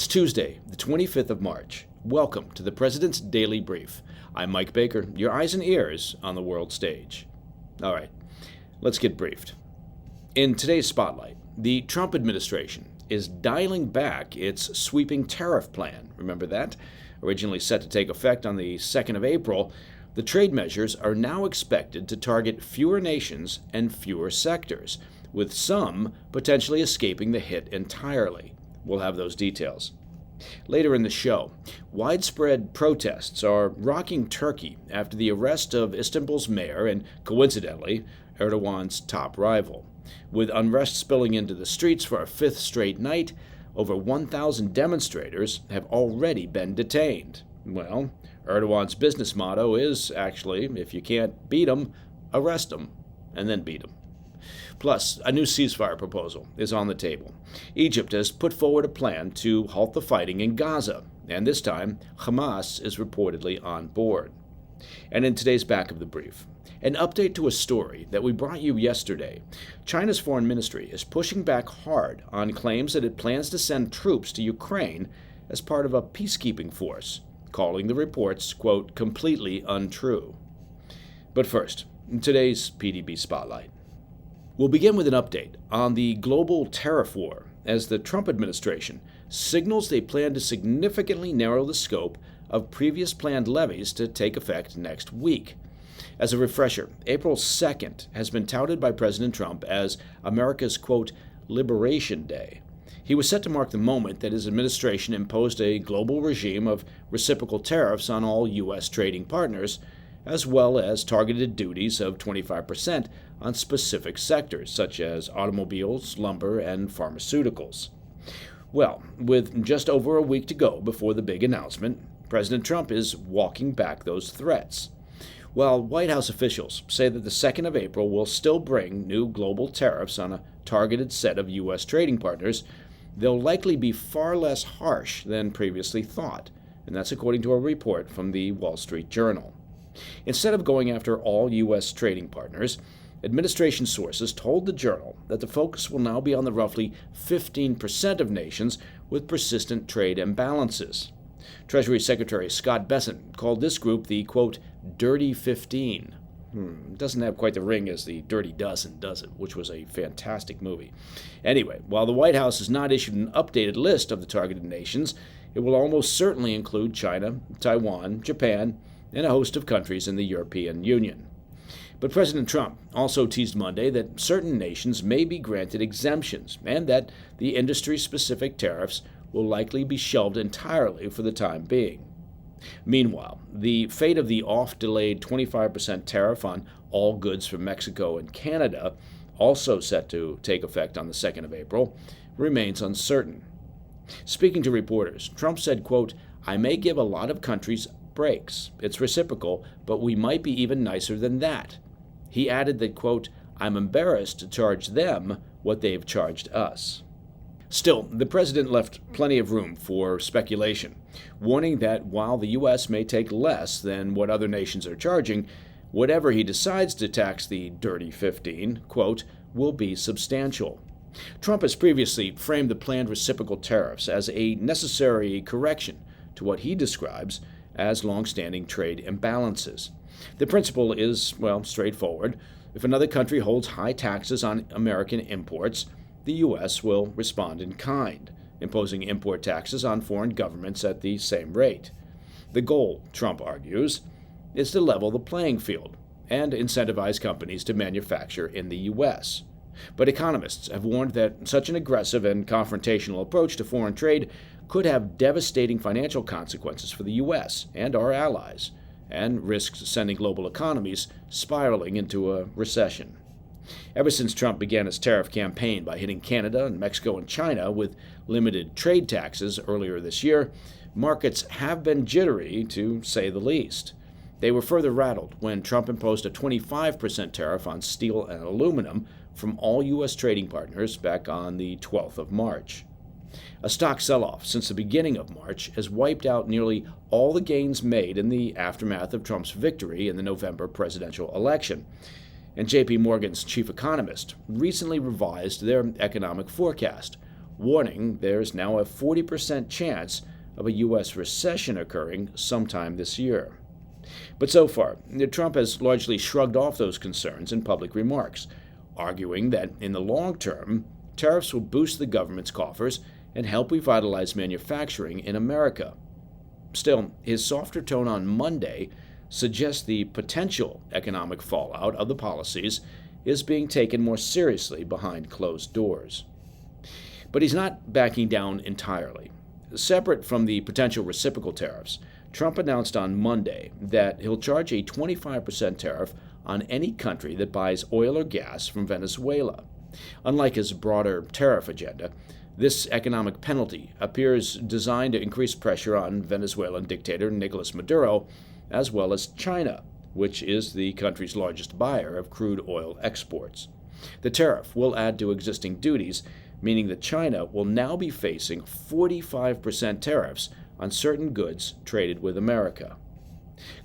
It's Tuesday, the 25th of March. Welcome to the President's Daily Brief. I'm Mike Baker, your eyes and ears on the world stage. All right, let's get briefed. In today's spotlight, the Trump administration is dialing back its sweeping tariff plan. Remember that? Originally set to take effect on the 2nd of April, the trade measures are now expected to target fewer nations and fewer sectors, with some potentially escaping the hit entirely. We'll have those details. Later in the show, widespread protests are rocking Turkey after the arrest of Istanbul's mayor and, coincidentally, Erdogan's top rival. With unrest spilling into the streets for a fifth straight night, over 1,000 demonstrators have already been detained. Well, Erdogan's business motto is actually, if you can't beat 'em, arrest 'em, and then beat 'em. Plus, a new ceasefire proposal is on the table. Egypt has put forward a plan to halt the fighting in Gaza, and this time, Hamas is reportedly on board. And in today's back of the brief, an update to a story that we brought you yesterday. China's foreign ministry is pushing back hard on claims that it plans to send troops to Ukraine as part of a peacekeeping force, calling the reports, quote, completely untrue. But first, today's PDB Spotlight. We'll begin with an update on the global tariff war as the Trump administration signals they plan to significantly narrow the scope of previous planned levies to take effect next week. As a refresher, April 2nd has been touted by President Trump as America's, quote, Liberation Day. He was set to mark the moment that his administration imposed a global regime of reciprocal tariffs on all U.S. trading partners, as well as targeted duties of 25% on specific sectors such as automobiles, lumber, and pharmaceuticals. Well, with just over a week to go before the big announcement, President Trump is walking back those threats. While White House officials say that the 2nd of April will still bring new global tariffs on a targeted set of U.S. trading partners, they'll likely be far less harsh than previously thought, and that's according to a report from the Wall Street Journal. Instead of going after all U.S. trading partners, administration sources told the Journal that the focus will now be on the roughly 15% of nations with persistent trade imbalances. Treasury Secretary Scott Bessent called this group the, quote, Dirty 15. Doesn't have quite the ring as the Dirty Dozen, does it? Which was a fantastic movie. Anyway, while the White House has not issued an updated list of the targeted nations, it will almost certainly include China, Taiwan, Japan, and a host of countries in the European Union. But President Trump also teased Monday that certain nations may be granted exemptions and that the industry-specific tariffs will likely be shelved entirely for the time being. Meanwhile, the fate of the oft-delayed 25% tariff on all goods from Mexico and Canada, also set to take effect on the 2nd of April, remains uncertain. Speaking to reporters, Trump said, quote, I may give a lot of countries breaks. It's reciprocal, but we might be even nicer than that. He added that, quote, I'm embarrassed to charge them what they've charged us. Still, the president left plenty of room for speculation, warning that while the U.S. may take less than what other nations are charging, whatever he decides to tax the Dirty 15, quote, will be substantial. Trump has previously framed the planned reciprocal tariffs as a necessary correction to what he describes as long-standing trade imbalances. The principle is, well, straightforward. If another country holds high taxes on American imports, the U.S. will respond in kind, imposing import taxes on foreign governments at the same rate. The goal, Trump argues, is to level the playing field and incentivize companies to manufacture in the U.S. But economists have warned that such an aggressive and confrontational approach to foreign trade could have devastating financial consequences for the U.S. and our allies, and risks sending global economies spiraling into a recession. Ever since Trump began his tariff campaign by hitting Canada and Mexico and China with limited trade taxes earlier this year, markets have been jittery, to say the least. They were further rattled when Trump imposed a 25% tariff on steel and aluminum from all U.S. trading partners back on the 12th of March. A stock sell-off since the beginning of March has wiped out nearly all the gains made in the aftermath of Trump's victory in the November presidential election. And J.P. Morgan's chief economist recently revised their economic forecast, warning there's now a 40% chance of a U.S. recession occurring sometime this year. But so far, Trump has largely shrugged off those concerns in public remarks, arguing that in the long term, tariffs will boost the government's coffers and help revitalize manufacturing in America. Still, his softer tone on Monday suggests the potential economic fallout of the policies is being taken more seriously behind closed doors. But he's not backing down entirely. Separate from the potential reciprocal tariffs, Trump announced on Monday that he'll charge a 25% tariff on any country that buys oil or gas from Venezuela. Unlike his broader tariff agenda, this economic penalty appears designed to increase pressure on Venezuelan dictator Nicolas Maduro, as well as China, which is the country's largest buyer of crude oil exports. The tariff will add to existing duties, meaning that China will now be facing 45% tariffs on certain goods traded with America.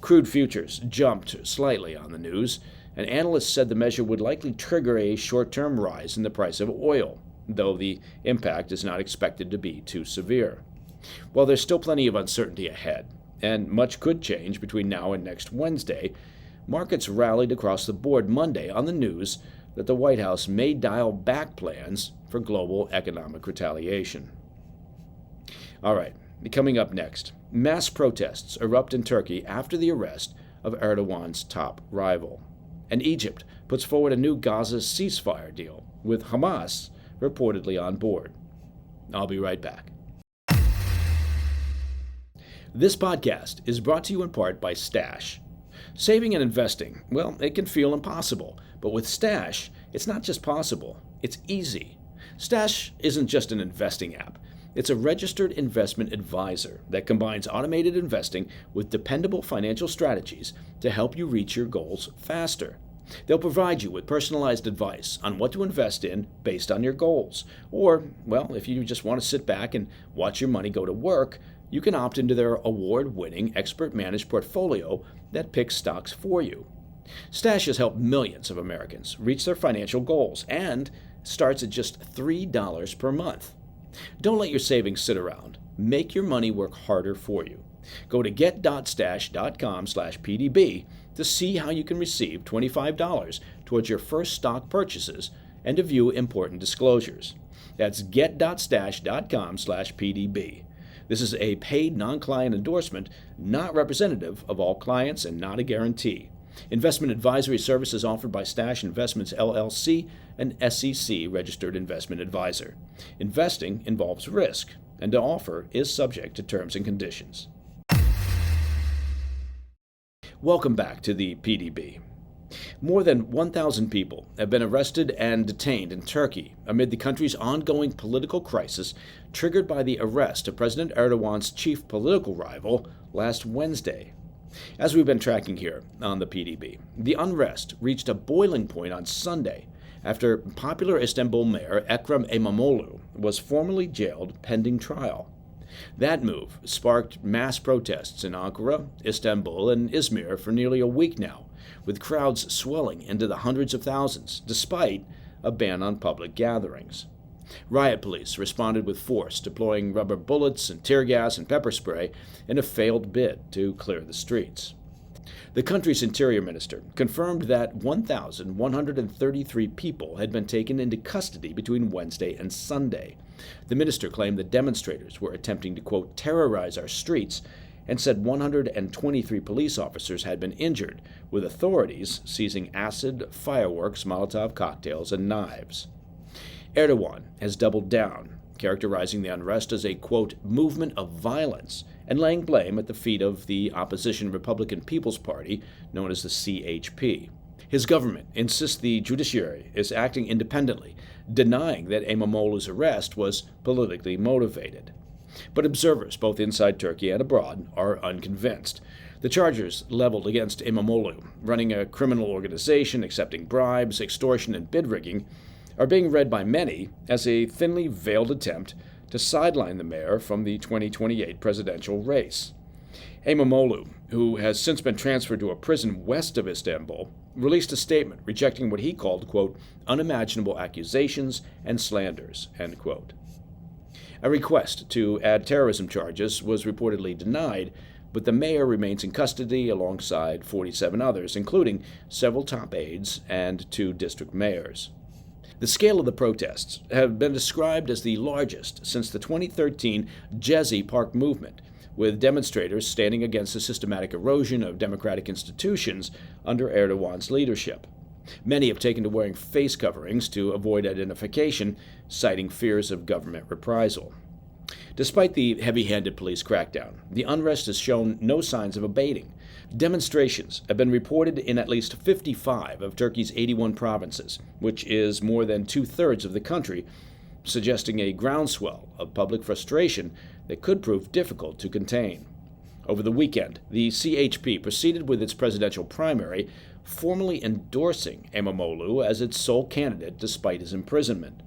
Crude futures jumped slightly on the news, and analysts said the measure would likely trigger a short-term rise in the price of oil, though the impact is not expected to be too severe. While there's still plenty of uncertainty ahead, and much could change between now and next Wednesday, markets rallied across the board Monday on the news that the White House may dial back plans for global economic retaliation. All right, coming up next, mass protests erupt in Turkey after the arrest of Erdogan's top rival. And Egypt puts forward a new Gaza ceasefire deal, with Hamas reportedly on board. I'll be right back. This podcast is brought to you in part by Stash. Saving and investing, well, it can feel impossible, but with Stash, it's not just possible, it's easy. Stash isn't just an investing app. It's a registered investment advisor that combines automated investing with dependable financial strategies to help you reach your goals faster. They'll provide you with personalized advice on what to invest in based on your goals. Or, well, if you just want to sit back and watch your money go to work, you can opt into their award-winning expert-managed portfolio that picks stocks for you. Stash has helped millions of Americans reach their financial goals and starts at just $3 per month. Don't let your savings sit around. Make your money work harder for you. Go to get.stash.com/PDB to see how you can receive $25 towards your first stock purchases and to view important disclosures. That's get.stash.com/PDB. This is a paid non-client endorsement, not representative of all clients and not a guarantee. Investment advisory services offered by Stash Investments LLC, an SEC-registered investment advisor. Investing involves risk, and the offer is subject to terms and conditions. Welcome back to the PDB. More than 1,000 people have been arrested and detained in Turkey amid the country's ongoing political crisis triggered by the arrest of President Erdogan's chief political rival last Wednesday. As we've been tracking here on the PDB, the unrest reached a boiling point on Sunday after popular Istanbul mayor Ekrem Imamoglu was formally jailed pending trial. That move sparked mass protests in Ankara, Istanbul, and Izmir for nearly a week now, with crowds swelling into the hundreds of thousands, despite a ban on public gatherings. Riot police responded with force, deploying rubber bullets and tear gas and pepper spray in a failed bid to clear the streets. The country's interior minister confirmed that 1,133 people had been taken into custody between Wednesday and Sunday. The minister claimed that demonstrators were attempting to, quote, terrorize our streets, and said 123 police officers had been injured, with authorities seizing acid, fireworks, Molotov cocktails, and knives. Erdogan has doubled down, characterizing the unrest as a, quote, movement of violence, and laying blame at the feet of the opposition Republican People's Party, known as the CHP. His government insists the judiciary is acting independently, denying that Imamoglu's arrest was politically motivated. But observers, both inside Turkey and abroad, are unconvinced. The charges leveled against Imamoglu, running a criminal organization, accepting bribes, extortion, and bid rigging, are being read by many as a thinly veiled attempt to sideline the mayor from the 2028 presidential race. Imamoglu, who has since been transferred to a prison west of Istanbul, released a statement rejecting what he called, quote, unimaginable accusations and slanders, end quote. A request to add terrorism charges was reportedly denied, but the mayor remains in custody alongside 47 others, including several top aides and 2 district mayors. The scale of the protests have been described as the largest since the 2013 Gezi Park movement, with demonstrators standing against the systematic erosion of democratic institutions under Erdogan's leadership. Many have taken to wearing face coverings to avoid identification, citing fears of government reprisal. Despite the heavy-handed police crackdown, the unrest has shown no signs of abating. Demonstrations have been reported in at least 55 of Turkey's 81 provinces, which is more than 2/3 of the country, suggesting a groundswell of public frustration that could prove difficult to contain. Over the weekend, the CHP proceeded with its presidential primary, formally endorsing Imamoglu as its sole candidate despite his imprisonment.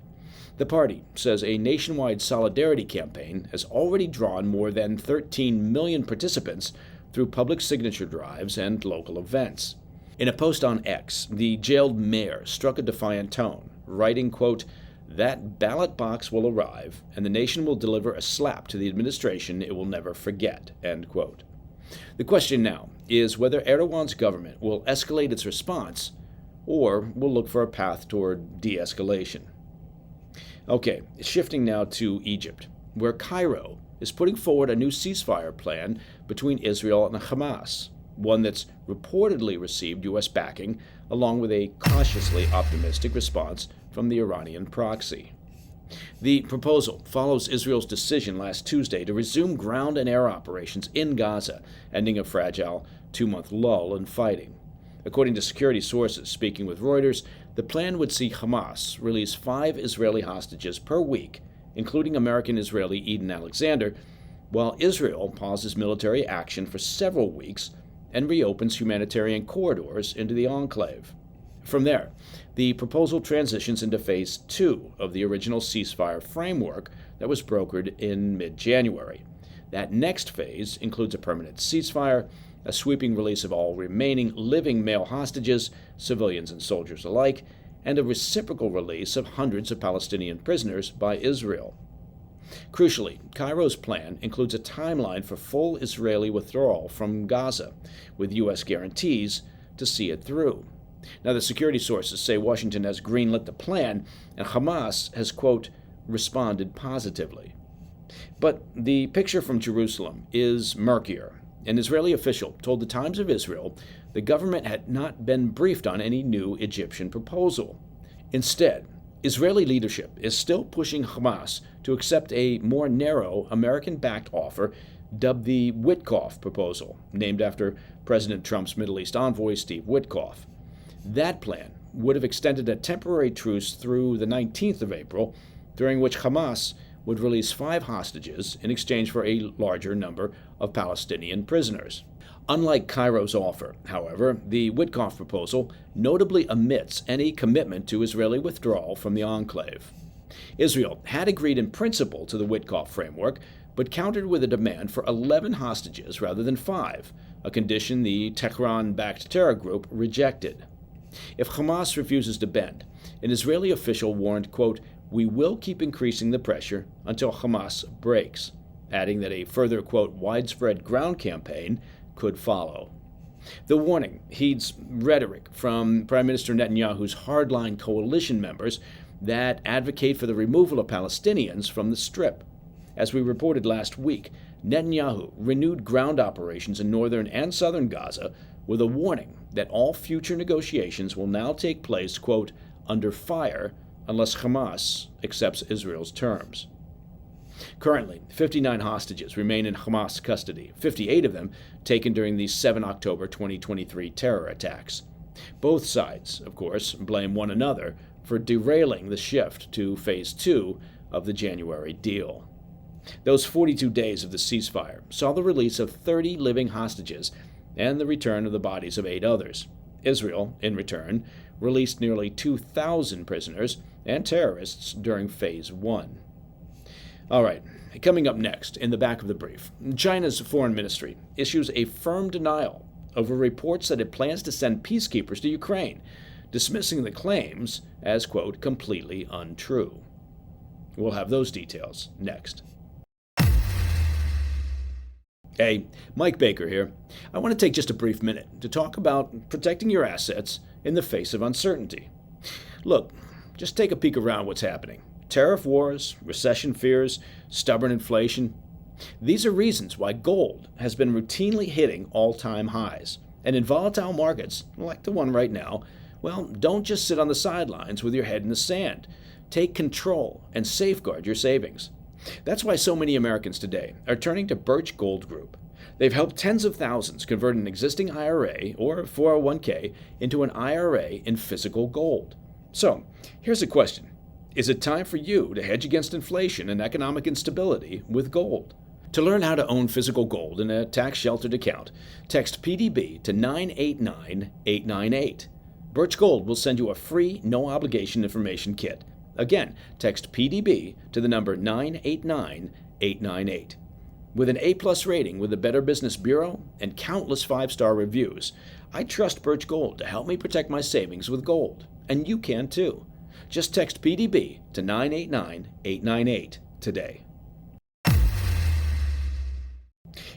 The party says a nationwide solidarity campaign has already drawn more than 13 million participants through public signature drives and local events. In a post on X, the jailed mayor struck a defiant tone, writing, quote, "That ballot box will arrive, and the nation will deliver a slap to the administration it will never forget," end quote. The question now is whether Erdogan's government will escalate its response or will look for a path toward de-escalation. Okay, shifting now to Egypt, where Cairo is putting forward a new ceasefire plan between Israel and Hamas, one that's reportedly received U.S. backing, along with a cautiously optimistic response from the Iranian proxy. The proposal follows Israel's decision last Tuesday to resume ground and air operations in Gaza, ending a fragile 2-month lull in fighting. According to security sources speaking with Reuters, the plan would see Hamas release 5 Israeli hostages per week, including American-Israeli Eden Alexander, while Israel pauses military action for several weeks and reopens humanitarian corridors into the enclave. From there, the proposal transitions into Phase 2 of the original ceasefire framework that was brokered in mid-January. That next phase includes a permanent ceasefire, a sweeping release of all remaining living male hostages, civilians and soldiers alike, and a reciprocal release of hundreds of Palestinian prisoners by Israel. Crucially, Cairo's plan includes a timeline for full Israeli withdrawal from Gaza, with U.S. guarantees to see it through. Now, the security sources say Washington has greenlit the plan, and Hamas has, quote, responded positively. But the picture from Jerusalem is murkier. An Israeli official told the Times of Israel the government had not been briefed on any new Egyptian proposal. Instead, Israeli leadership is still pushing Hamas to accept a more narrow American-backed offer dubbed the Witkoff proposal, named after President Trump's Middle East envoy Steve Witkoff. That plan would have extended a temporary truce through the 19th of April, during which Hamas would release 5 hostages in exchange for a larger number of Palestinian prisoners. Unlike Cairo's offer, however, the Witkoff proposal notably omits any commitment to Israeli withdrawal from the enclave. Israel had agreed in principle to the Witkoff framework, but countered with a demand for 11 hostages rather than 5, a condition the Tehran-backed terror group rejected. If Hamas refuses to bend, an Israeli official warned, quote, "We will keep increasing the pressure until Hamas breaks," adding that a further, quote, "widespread ground campaign could follow." The warning heeds rhetoric from Prime Minister Netanyahu's hardline coalition members that advocate for the removal of Palestinians from the Strip. As we reported last week, Netanyahu renewed ground operations in northern and southern Gaza with a warning that all future negotiations will now take place, quote, "under fire unless Hamas accepts Israel's terms." Currently, 59 hostages remain in Hamas custody, 58 of them taken during the 7 October 2023 terror attacks. Both sides, of course, blame one another for derailing the shift to Phase 2 of the January deal. Those 42 days of the ceasefire saw the release of 30 living hostages and the return of the bodies of 8 others. Israel, in return, released nearly 2,000 prisoners and terrorists during Phase 1. All right, coming up next in the back of the brief, China's foreign ministry issues a firm denial over reports that it plans to send peacekeepers to Ukraine, dismissing the claims as, quote, completely untrue. We'll have those details next. Hey, Mike Baker here. I want to take just a brief minute to talk about protecting your assets in the face of uncertainty. Look, just take a peek around what's happening. Tariff wars, recession fears, stubborn inflation. These are reasons why gold has been routinely hitting all-time highs. And in volatile markets, like the one right now, well, don't just sit on the sidelines with your head in the sand. Take control and safeguard your savings. That's why so many Americans today are turning to Birch Gold Group. They've helped tens of thousands convert an existing IRA or 401k into an IRA in physical gold. So, here's a question. Is it time for you to hedge against inflation and economic instability with gold? To learn how to own physical gold in a tax-sheltered account, text PDB to 989898. Birch Gold will send you a free, no-obligation information kit. Again, text PDB to the number 989898. With an A-plus rating with the Better Business Bureau and countless 5-star reviews, I trust Birch Gold to help me protect my savings with gold. And you can too. Just text PDB to 989898 today.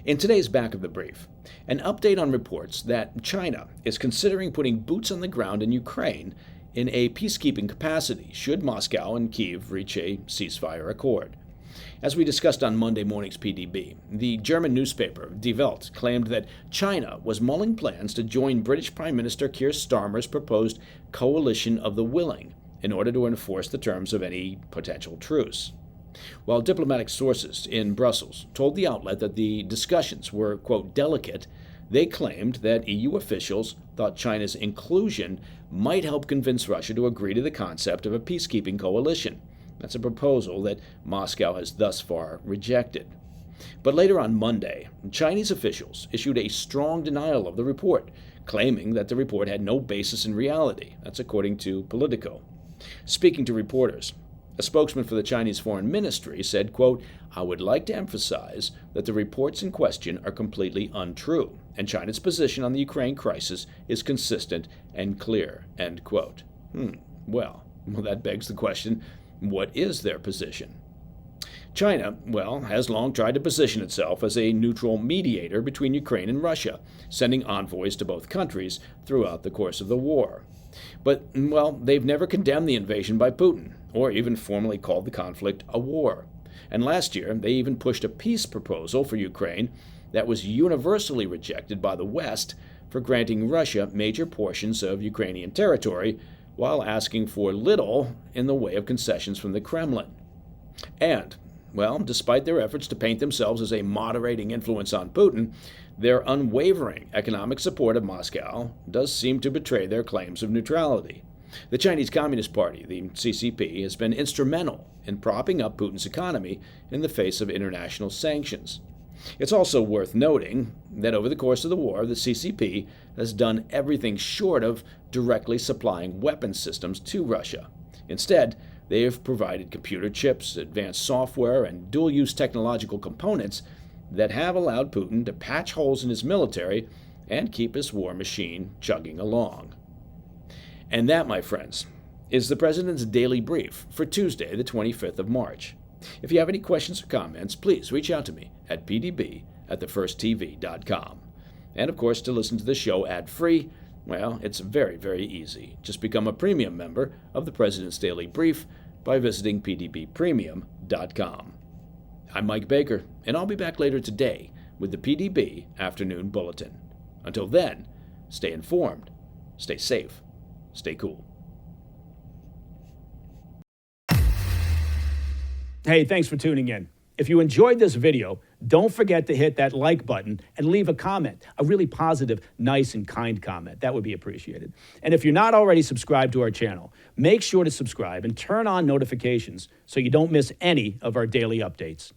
In today's Back of the Brief, an update on reports that China is considering putting boots on the ground in Ukraine in a peacekeeping capacity should Moscow and Kyiv reach a ceasefire accord. As we discussed on Monday morning's PDB, the German newspaper Die Welt claimed that China was mulling plans to join British Prime Minister Keir Starmer's proposed coalition of the willing in order to enforce the terms of any potential truce. While diplomatic sources in Brussels told the outlet that the discussions were, quote, delicate, they claimed that EU officials thought China's inclusion might help convince Russia to agree to the concept of a peacekeeping coalition. That's a proposal that Moscow has thus far rejected. But later on Monday, Chinese officials issued a strong denial of the report, claiming that the report had no basis in reality. That's according to Politico. Speaking to reporters, a spokesman for the Chinese Foreign Ministry said, quote, I would like to emphasize that the reports in question are completely untrue, and China's position on the Ukraine crisis is consistent and clear, end quote. Well, that begs the question, what is their position? China, has long tried to position itself as a neutral mediator between Ukraine and Russia, sending envoys to both countries throughout the course of the war. But, they've never condemned the invasion by Putin, or even formally called the conflict a war. And last year, they even pushed a peace proposal for Ukraine that was universally rejected by the West for granting Russia major portions of Ukrainian territory, while asking for little in the way of concessions from the Kremlin. And, despite their efforts to paint themselves as a moderating influence on Putin, their unwavering economic support of Moscow does seem to betray their claims of neutrality. The Chinese Communist Party, the CCP, has been instrumental in propping up Putin's economy in the face of international sanctions. It's also worth noting that over the course of the war, the CCP has done everything short of directly supplying weapons systems to Russia. Instead, they have provided computer chips, advanced software, and dual-use technological components that have allowed Putin to patch holes in his military and keep his war machine chugging along. And that, my friends, is the President's Daily Brief for Tuesday, the 25th of March. If you have any questions or comments, please reach out to me at pdb@thefirsttv.com. And of course, to listen to the show ad-free, it's very, very easy. Just become a premium member of the President's Daily Brief by visiting pdbpremium.com. I'm Mike Baker, and I'll be back later today with the PDB Afternoon Bulletin. Until then, stay informed, stay safe, stay cool. Hey, thanks for tuning in. If you enjoyed this video, don't forget to hit that like button and leave a comment, a really positive, nice, and kind comment. That would be appreciated. And if you're not already subscribed to our channel, make sure to subscribe and turn on notifications so you don't miss any of our daily updates.